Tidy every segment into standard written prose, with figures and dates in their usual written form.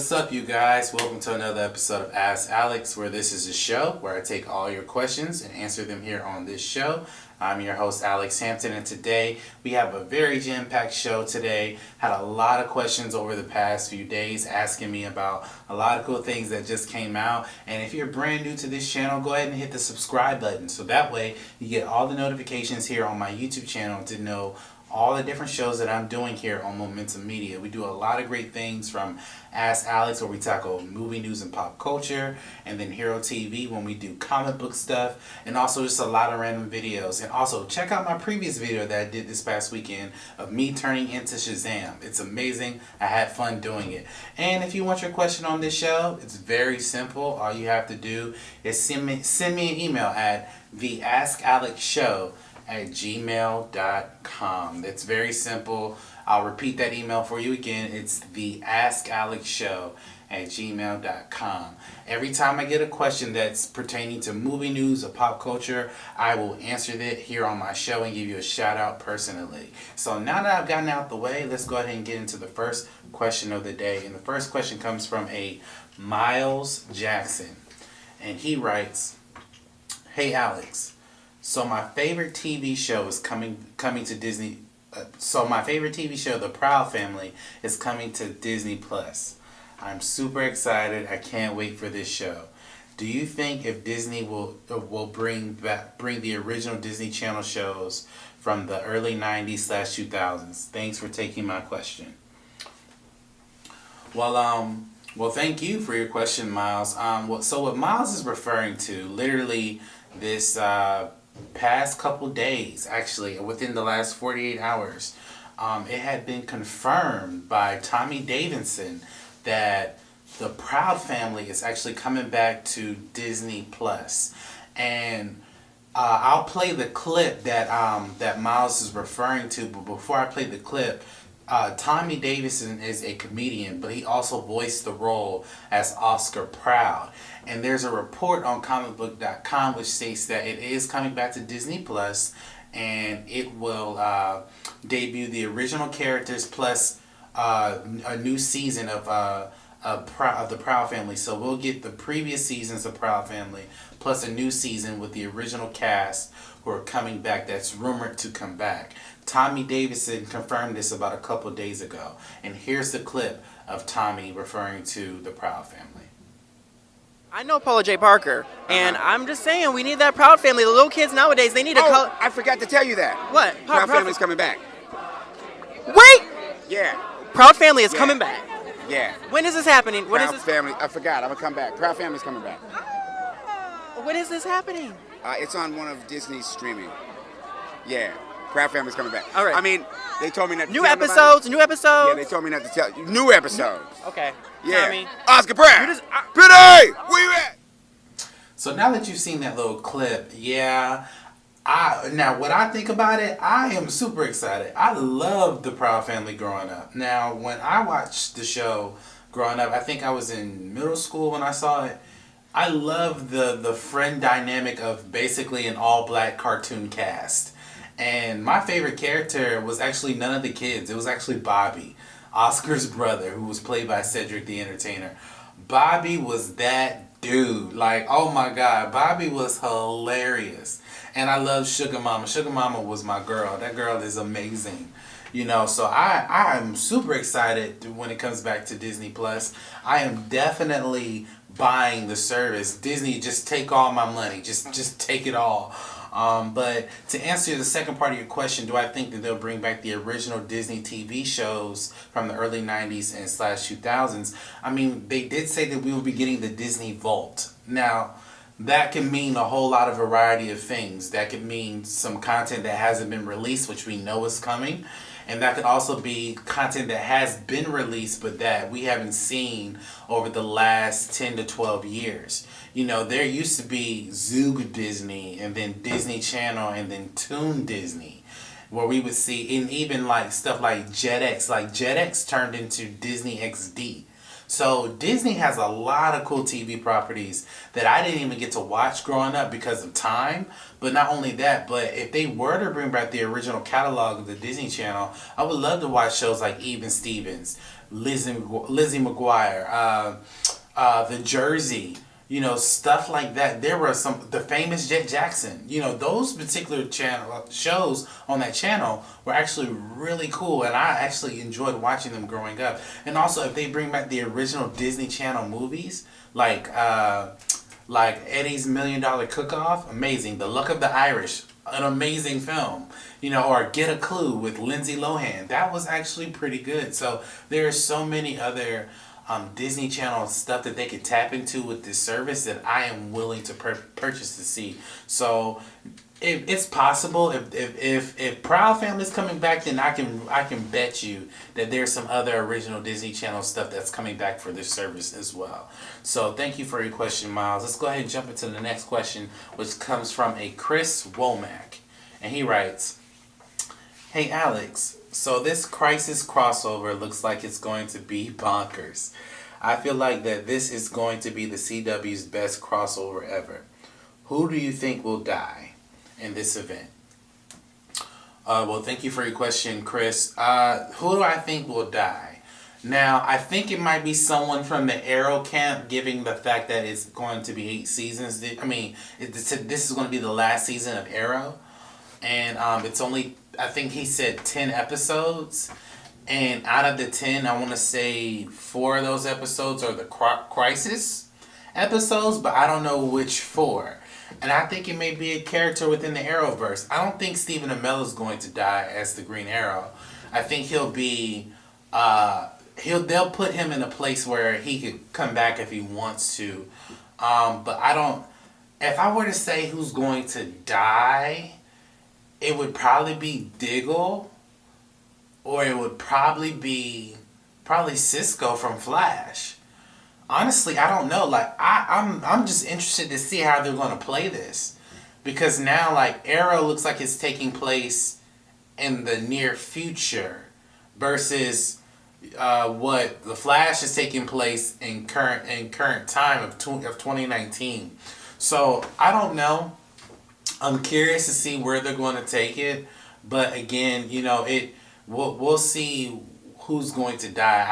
What's up, you guys? Welcome to another episode of Ask Alex, where this is a show where I take all your questions and answer them here on this show. I'm your host, Alex Hampton, and today we have a very jam-packed show today. Had a lot of questions over the past few days asking me about a lot of cool things that just came out. And if you're brand new to this channel, go ahead and hit the subscribe button. So that way you get all the notifications here on my YouTube channel to know all the different shows that I'm doing here on Momentum Media. We do a lot of great things, from Ask Alex, where we tackle movie news and pop culture, and then Hero TV when we do comic book stuff, and also just a lot of random videos. And also check out my previous video that I did this past weekend of me turning into Shazam. It's amazing. I had fun doing it. And if you want your question on this show, it's very simple. All you have to do is send me an email at theaskalexshow@gmail.com. It's very simple. I'll repeat that email for you again. It's theaskalexshow@gmail.com. Every time I get a question that's pertaining to movie news or pop culture, I will answer that here on my show and give you a shout out personally. So now that I've gotten out the way, let's go ahead and get into the first question of the day. And the first question comes from a Miles Jackson. And he writes, "Hey Alex, so my favorite TV show is coming to Disney. My favorite TV show, The Proud Family, is coming to Disney Plus. I'm super excited. I can't wait for this show. Do you think if Disney will bring the original Disney Channel shows from the early 90s/2000s? Thanks for taking my question." Well, thank you for your question, Miles. So what Miles is referring to, literally this past couple days, actually within the last 48 hours, it had been confirmed by Tommy Davidson that The Proud Family is actually coming back to Disney Plus. And I'll play the clip that Miles is referring to, but before I play the clip, Tommy Davidson is a comedian, but he also voiced the role as Oscar Proud. And there's a report on comicbook.com which states that it is coming back to Disney Plus, and it will debut the original characters plus a new season of the Proud Family. So we'll get the previous seasons of Proud Family plus a new season with the original cast who are coming back. That's rumored to come back. Tommy Davidson confirmed this about a couple days ago. And here's the clip of Tommy referring to the Proud Family. I know Paula J. Parker, and I'm just saying we need that Proud Family. The little kids nowadays, they need a color. I forgot to tell you that. What? Proud Family's coming back. Wait! Yeah. Proud Family is coming back. Yeah. When is this happening? When is Proud this? Family. I forgot. I'm gonna come back. Proud Family's coming back. When is this happening? It's on one of Disney's streaming. Yeah. Proud Family's coming back. All right. I mean, they told me not to New tell episodes. nobody. New episodes. Yeah, they told me not to tell you. New episodes. Okay. Yeah. Tommy. Oscar Proud. You just- Pretty! Where you at? So now that you've seen that little clip, now what I think about it, I am super excited. I loved The Proud Family growing up. Now, when I watched the show growing up, I think I was in middle school when I saw it. I loved the friend dynamic of basically an all-black cartoon cast. And my favorite character was actually none of the kids. It was actually Bobby, Oscar's brother, who was played by Cedric the Entertainer. Bobby was that dude. Like, oh my God, Bobby was hilarious. And I love Sugar Mama. Sugar Mama was my girl. That girl is amazing. So I'm super excited when it comes back to Disney Plus. I am definitely buying the service. Disney, just take all my money. Just take it all. But to answer the second part of your question, do I think that they'll bring back the original Disney TV shows from the early 90s and /2000s? I mean, they did say that we will be getting the Disney Vault. Now, that can mean a whole lot of variety of things. That could mean some content that hasn't been released, which we know is coming. And that could also be content that has been released, but that we haven't seen over the last 10 to 12 years. There used to be Zoog Disney, and then Disney Channel, and then Toon Disney, where we would see, and even like stuff like Jetix. Like Jetix turned into Disney XD. So Disney has a lot of cool TV properties that I didn't even get to watch growing up because of time. But not only that, but if they were to bring back the original catalog of the Disney Channel, I would love to watch shows like Even Stevens, Lizzie McGuire, The Jersey, stuff like that. There were the famous Jet Jackson. Those particular shows on that channel were actually really cool, and I actually enjoyed watching them growing up. And also, if they bring back the original Disney Channel movies, like Eddie's $1 Million Cook-Off, amazing. The Luck of the Irish, an amazing film. Or Get a Clue with Lindsay Lohan. That was actually pretty good. So there are so many other Disney Channel stuff that they could tap into with this service that I am willing to purchase to see. So it's possible if Proud Family's coming back, then I can bet you that there's some other original Disney Channel stuff that's coming back for this service as well. So thank you for your question, Miles. Let's go ahead and jump into the next question, which comes from a Chris Womack, and he writes, "Hey Alex, so this Crisis crossover looks like it's going to be bonkers. I feel like that this is going to be the CW's best crossover ever. Who do you think will die in this event?" Well, thank you for your question, Chris. Who do I think will die? Now, I think it might be someone from the Arrow camp, given the fact that it's going to be 8 seasons. I mean, this is going to be the last season of Arrow. And it's only, I think he said 10 episodes. And out of the 10, I want to say 4 of those episodes are the Crisis episodes, but I don't know which 4. And I think it may be a character within the Arrowverse. I don't think Stephen Amell is going to die as the Green Arrow. I think he'll be, they'll put him in a place where he could come back if he wants to. But if I were to say who's going to die, it would probably be Diggle, or it would probably be Cisco from Flash. Honestly, I don't know. Like I'm just interested to see how they're going to play this, because now like Arrow looks like it's taking place in the near future versus what the Flash is taking place in current time of 2019. So I don't know. I'm curious to see where they're going to take it, but again, we'll see who's going to die.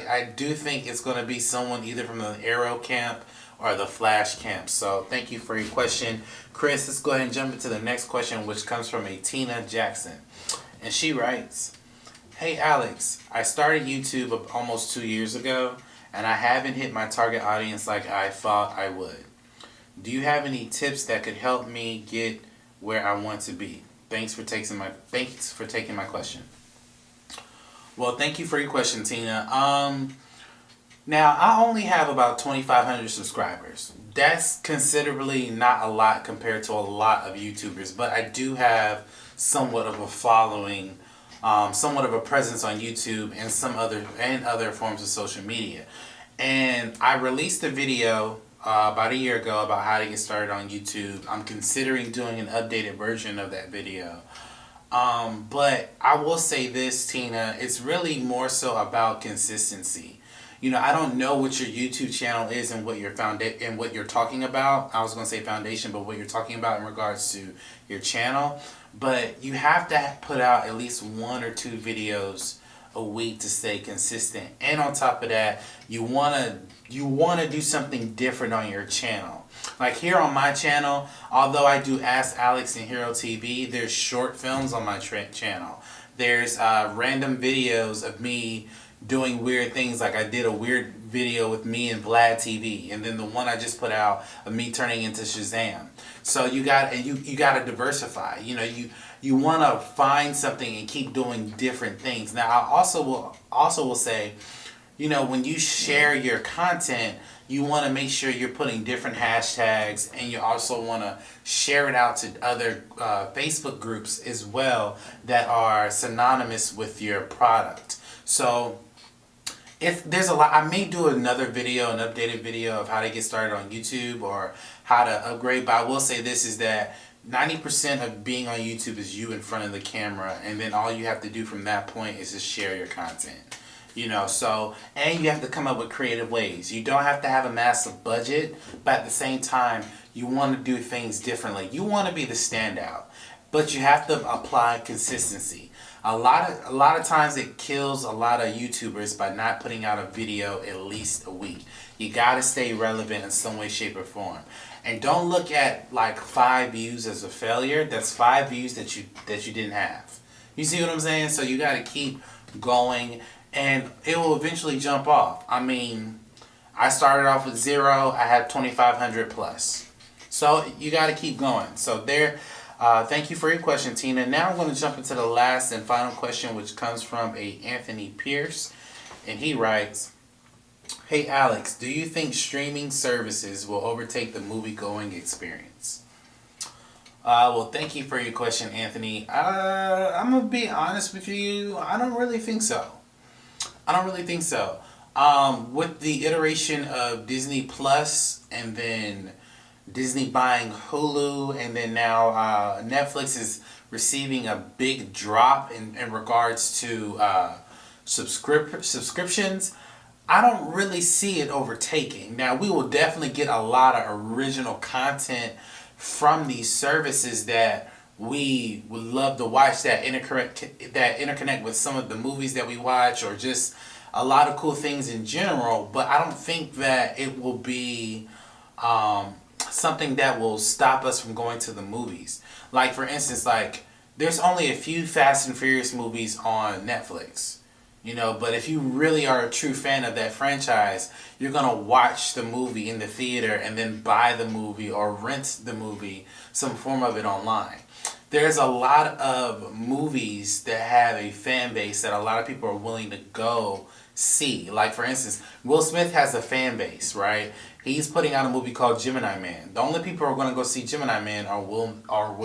I do think it's going to be someone either from the Arrow camp or the Flash camp. So thank you for your question, Chris. Let's go ahead and jump into the next question, which comes from a Tina Jackson, and she writes, "Hey Alex, I started YouTube almost 2 years ago, and I haven't hit my target audience like I thought I would. Do you have any tips that could help me get where I want to be? Thanks for taking my question." Well, thank you for your question, Tina. Now I only have about 2,500 subscribers. That's considerably not a lot compared to a lot of YouTubers, but I do have somewhat of a following, somewhat of a presence on YouTube and other forms of social media. And I released a video about a year ago about how to get started on YouTube. I'm considering doing an updated version of that video. But I will say this, Tina, it's really more so about consistency. I don't know what your YouTube channel is and what what you're talking about. I was going to say foundation, but what you're talking about in regards to your channel. But you have to put out at least 1 or 2 videos a week to stay consistent. And on top of that, you want to do something different on your channel. Like here on my channel, although I do Ask Alex and Hero TV, there's short films on my channel. There's random videos of me doing weird things, like I did a weird video with me and Vlad TV, and then the one I just put out of me turning into Shazam. So you got to diversify. You want to find something and keep doing different things. Now I also will say, when you share your content, you want to make sure you're putting different hashtags, and you also want to share it out to other Facebook groups as well that are synonymous with your product. So if there's a lot, I may do another video, an updated video of how to get started on YouTube or how to upgrade, but I will say this is that 90% of being on YouTube is you in front of the camera, and then all you have to do from that point is just share your content. So, and you have to come up with creative ways. You don't have to have a massive budget, but at the same time, you want to do things differently. You want to be the standout, but you have to apply consistency. A lot of times it kills a lot of YouTubers by not putting out a video at least a week. You gotta stay relevant in some way, shape, or form. And don't look at like 5 views as a failure. That's 5 views that you didn't have. You see what I'm saying? So you gotta keep going, and it will eventually jump off. I mean, I started off with 0. I had 2,500 plus. So you gotta keep going. So there. Thank you for your question, Tina. Now I'm going to jump into the last and final question, which comes from a Anthony Pierce, and he writes, "Hey Alex, do you think streaming services will overtake the movie-going experience?" Well, thank you for your question, Anthony. I'm gonna be honest with you. I don't really think so. With the iteration of Disney Plus and then Disney buying Hulu, and then now Netflix is receiving a big drop in regards to subscriptions, I don't really see it overtaking. Now, we will definitely get a lot of original content from these services that we would love to watch, that interconnect with some of the movies that we watch, or just a lot of cool things in general. But I don't think that it will be something that will stop us from going to the movies. Like, for instance, like, there's only a few Fast and Furious movies on Netflix, you know, but if you really are a true fan of that franchise, you're gonna watch the movie in the theater and then buy the movie or rent the movie, some form of it, online. There's a lot of movies that have a fan base that a lot of people are willing to go see. Like, for instance, Will Smith has a fan base, right? He's putting out a movie called Gemini Man. The only people who are going to go see Gemini Man are Will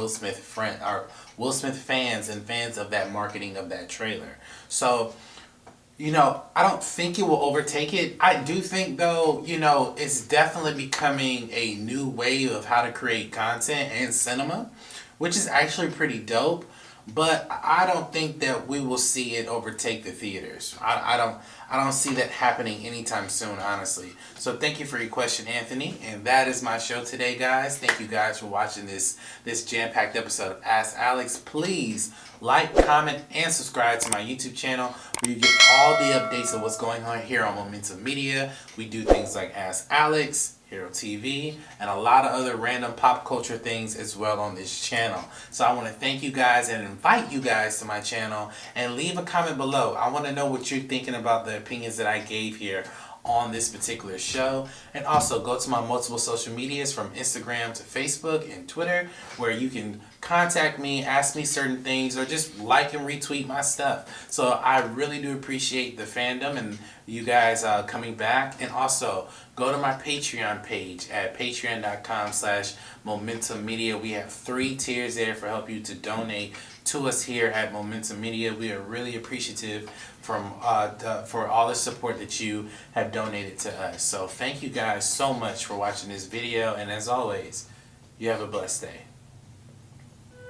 Smith fans and fans of that marketing of that trailer. So, you know, I don't think it will overtake it. I do think, though, you know, it's definitely becoming a new wave of how to create content and cinema, which is actually pretty dope. But I don't think that we will see it overtake the theaters. I don't see that happening anytime soon, honestly. So thank you for your question, Anthony. And that is my show today, guys. Thank you guys for watching this jam-packed episode of Ask Alex. Please like, comment, and subscribe to my YouTube channel, where you get all the updates of what's going on here on Momentum Media. We do things like Ask Alex, Hero TV, and a lot of other random pop culture things as well on this channel. So I want to thank you guys and invite you guys to my channel, and leave a comment below. I want to know what you're thinking about the opinions that I gave here on this particular show. And also go to my multiple social medias, from Instagram to Facebook and Twitter, where you can contact me, ask me certain things, or just like and retweet my stuff. So I really do appreciate the fandom and you guys coming back. And also go to my Patreon page at patreon.com/Momentum Media. We have 3 tiers there for help you to donate to us here at Momentum Media. We are really appreciative for all the support that you have donated to us. So thank you guys so much for watching this video, and as always, you have a blessed day.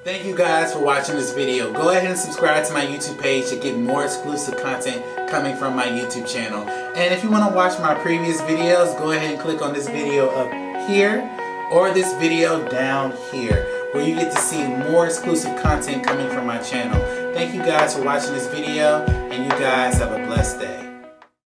Thank you guys for watching this video. Go ahead and subscribe to my YouTube page to get more exclusive content coming from my YouTube channel. And if you want to watch my previous videos, go ahead and click on this video up here or this video down here, where you get to see more exclusive content coming from my channel. Thank you guys for watching this video, and you guys have a blessed day.